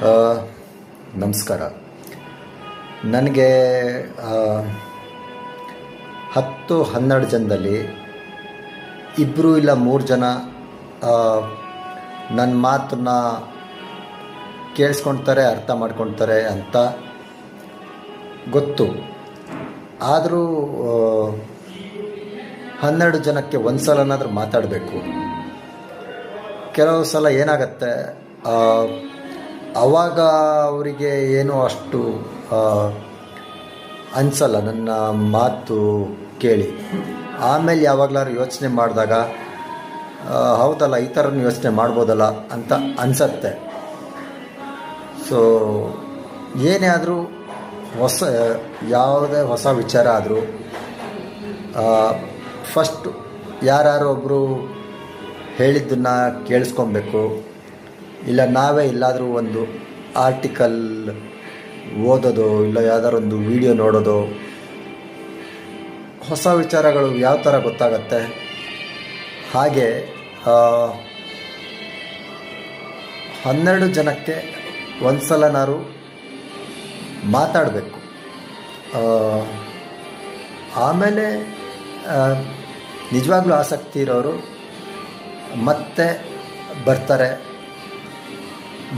ಆ, ನಮಸ್ಕಾರ. ನನಗೆ 10-12 ಜನದಲ್ಲಿ 2 ಇಲ್ಲ 3 ಜನ ನನ್ನ ಮಾತನ್ನ ಕೇಳಿಸ್ಕೊಳ್ತಾರೆ, ಅರ್ಥ ಮಾಡ್ಕೊಳ್ತಾರೆ ಅಂತ ಗೊತ್ತು. ಆದರೂ 12 ಜನಕ್ಕೆ ಒಂದು ಸಲನಾದರೂ ಮಾತಾಡಬೇಕು. ಕೆಲವು ಸಲ ಏನಾಗತ್ತೆ, ಆವಾಗ ಅವರಿಗೆ ಏನೂ ಅಷ್ಟು ಅನಿಸಲ್ಲ ನನ್ನ ಮಾತು ಕೇಳಿ. ಆಮೇಲೆ ಯಾವಾಗಲಾದ್ರು ಯೋಚನೆ ಮಾಡಿದಾಗ ಹೌದಲ್ಲ, ಈ ಥರನೂ ಯೋಚನೆ ಮಾಡ್ಬೋದಲ್ಲ ಅಂತ ಅನಿಸತ್ತೆ. ಸೊ ಏನೇ ಆದರೂ ಯಾವುದೇ ಹೊಸ ವಿಚಾರ ಆದರೂ ಫಸ್ಟು ಯಾರು ಒಬ್ಬರು ಹೇಳಿದ್ದನ್ನು ಕೇಳಿಸ್ಕೊಬೇಕು. ಇಲ್ಲ ನಾವೇ ಎಲ್ಲಾದರೂ ಒಂದು ಆರ್ಟಿಕಲ್ ಓದೋದು, ಇಲ್ಲ ಯಾವುದಾದ್ರು ಒಂದು ವಿಡಿಯೋ ನೋಡೋದು, ಹೊಸ ವಿಚಾರಗಳು ಯಾವ ಥರ ಗೊತ್ತಾಗತ್ತೆ. ಹಾಗೆ 12 ಜನಕ್ಕೆ ಒಂದು ಸಲನಾರು ಮಾತಾಡಬೇಕು. ಆಮೇಲೆ ನಿಜವಾಗ್ಲೂ ಆಸಕ್ತಿ ಇರೋರು ಮತ್ತೆ ಬರ್ತಾರೆ,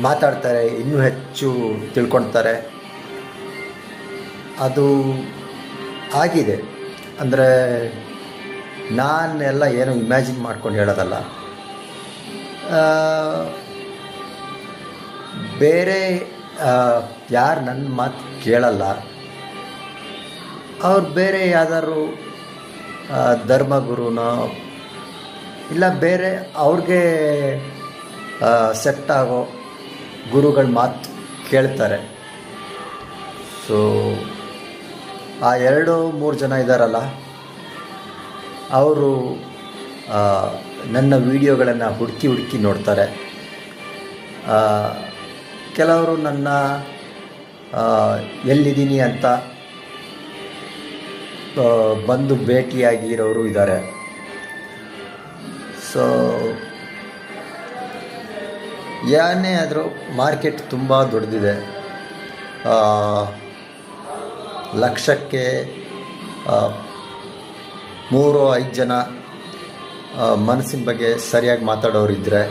ಮಾತಾಡ್ತಾರೆ, ಇನ್ನೂ ಹೆಚ್ಚು ತಿಳ್ಕೊಳ್ತಾರೆ. ಅದು ಆಗಿದೆ. ಅಂದರೆ ನಾನೆಲ್ಲ ಏನೋ ಇಮ್ಯಾಜಿನ್ ಮಾಡ್ಕೊಂಡು ಹೇಳೋದಲ್ಲ. ಬೇರೆ ಯಾರು ನನ್ನ ಮಾತು ಕೇಳಲ್ಲ, ಅವ್ರು ಬೇರೆ ಯಾವ್ದಾದ್ರು ಧರ್ಮಗುರುನೋ ಇಲ್ಲ ಬೇರೆ ಅವ್ರಿಗೆ ಸೆಟ್ ಆಗೋ ಗುರುಗಳ ಮಾತು ಕೇಳ್ತಾರೆ. ಸೊ ಆ 2-3 ಜನ ಇದ್ದಾರಲ್ಲ, ಅವರು ನನ್ನ ವಿಡಿಯೋಗಳನ್ನು ಹುಡುಕಿ ನೋಡ್ತಾರೆ. ಕೆಲವರು ನನ್ನ ಎಲ್ಲಿದ್ದೀನಿ ಅಂತ ಬಂದು ಭೇಟಿಯಾಗಿರೋರು ಇದ್ದಾರೆ. ಸೊ ಏನೇ ಆದರೂ ಮಾರ್ಕೆಟ್ ತುಂಬ ದೊಡ್ಡದಿದೆ. ಲಕ್ಷಕ್ಕೆ 3-5 ಜನ ಮನಸ್ಸಿನ ಬಗ್ಗೆ ಸರಿಯಾಗಿ ಮಾತಾಡೋರಿದ್ದರೆ,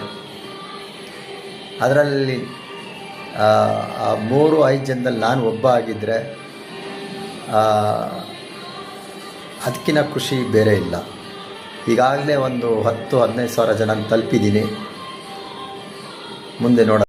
ಅದರಲ್ಲಿ 3-5 ಜನದಲ್ಲಿ ನಾನು ಒಬ್ಬ ಆಗಿದ್ದರೆ ಅದಕ್ಕಿಂತ ಖುಷಿ ಬೇರೆ ಇಲ್ಲ. ಈಗಾಗಲೇ ಒಂದು 10-15 ಸಾವಿರ ಜನ ತಲುಪಿದ್ದೀನಿ. ಮುಂದೆ ನೋಡ.